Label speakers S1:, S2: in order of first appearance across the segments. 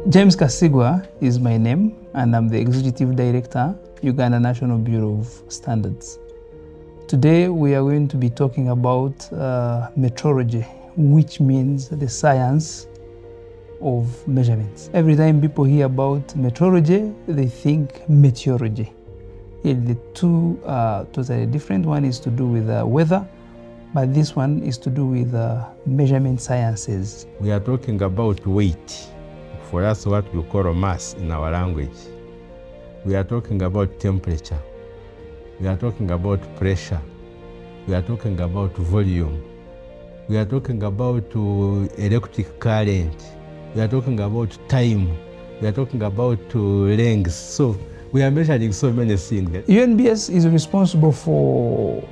S1: James Kasigwa is my name, and I'm the Executive Director, Uganda National Bureau of Standards. Today we are going to be talking about metrology, which means the science of measurements. Every time people hear about metrology, they think meteorology. The two are totally different. One is to do with weather, but this one is to do with measurement sciences.
S2: We are talking about weight. For us, what we call mass in our language. We are talking about temperature. We are talking about pressure. We are talking about volume. We are talking about electric current. We are talking about time. We are talking about length. So we are measuring so many things.
S1: UNBS is responsible for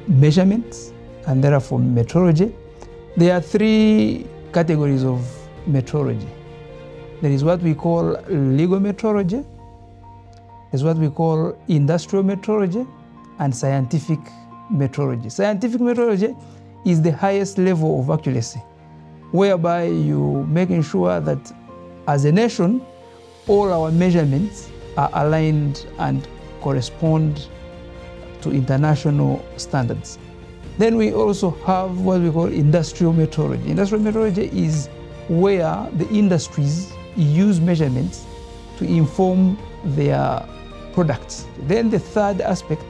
S1: measurements and therefore metrology. There are three categories of metrology. There is what we call legal metrology, there's what we call industrial metrology, and scientific metrology. Scientific metrology is the highest level of accuracy, whereby you're making sure that as a nation, all our measurements are aligned and correspond to international standards. Then we also have what we call industrial metrology. Industrial metrology is where the industries use measurements to inform their products. Then the third aspect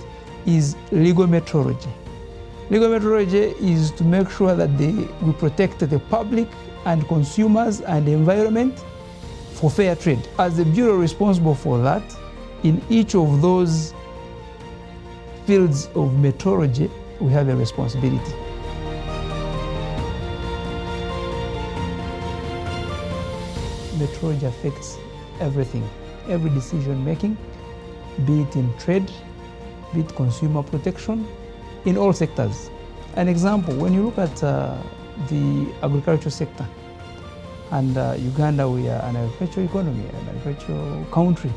S1: is legal metrology. Legal metrology is to make sure that we protect the public and consumers and the environment for fair trade. As the bureau responsible for that, in each of those fields of metrology, we have a responsibility. Metrology affects everything, every decision making, be it in trade, be it consumer protection, in all sectors. An example, when you look at the agricultural sector, and Uganda, we are an agricultural economy, an agricultural country.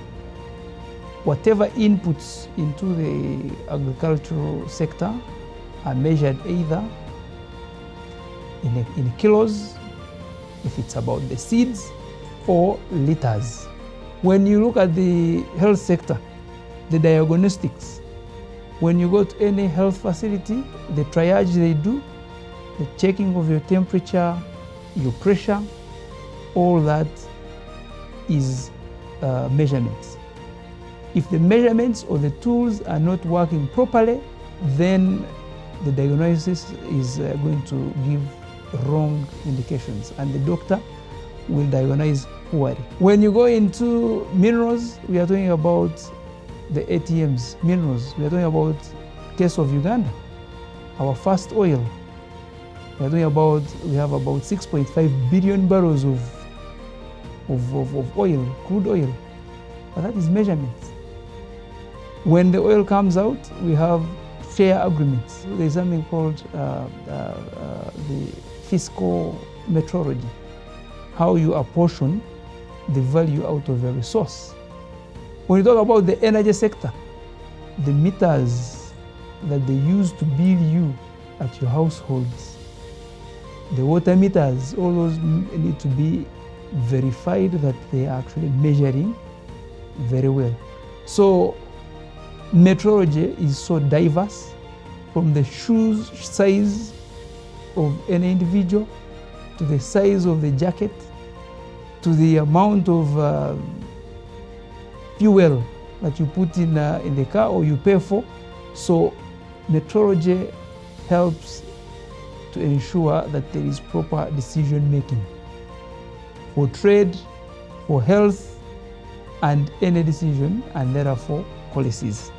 S1: Whatever inputs into the agricultural sector are measured either in kilos, if it's about the seeds, or liters. When you look at the health sector, the diagnostics, when you go to any health facility, the triage they do, the checking of your temperature, your pressure, all that is measurements. If the measurements or the tools are not working properly, then the diagnosis is going to give wrong indications, and the doctor will diagnose poorly. When you go into minerals, we are talking about the ATMs, minerals. We are talking about case of Uganda, our first oil. We are talking about, we have about 6.5 billion barrels of oil, crude oil. But that is measurements. When the oil comes out, we have share agreements. There's something called the fiscal metrology, how you apportion the value out of a resource. When you talk about the energy sector, the meters that they use to bill you at your households, the water meters, all those need to be verified that they are actually measuring very well. So metrology is so diverse, from the shoes size of any individual, to the size of the jacket, to the amount of fuel that you put in the car or you pay for. So metrology helps to ensure that there is proper decision making for trade, for health, and any decision, and therefore policies.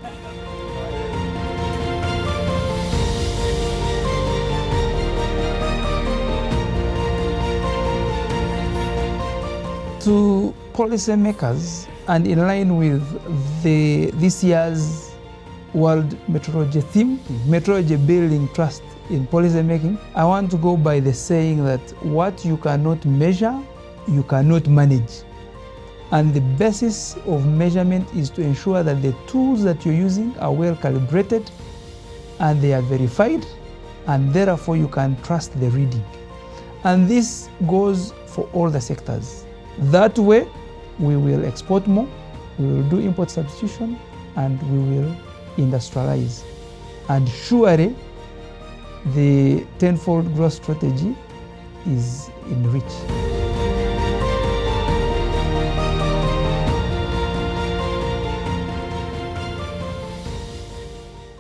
S1: To policymakers, and in line with this year's World Metrology theme, metrology building trust in policymaking, I want to go by the saying that what you cannot measure, you cannot manage. And the basis of measurement is to ensure that the tools that you're using are well calibrated and they are verified, and therefore you can trust the reading. And this goes for all the sectors. That way, we will export more, we will do import substitution, and we will industrialize. And surely, the tenfold growth strategy is in reach.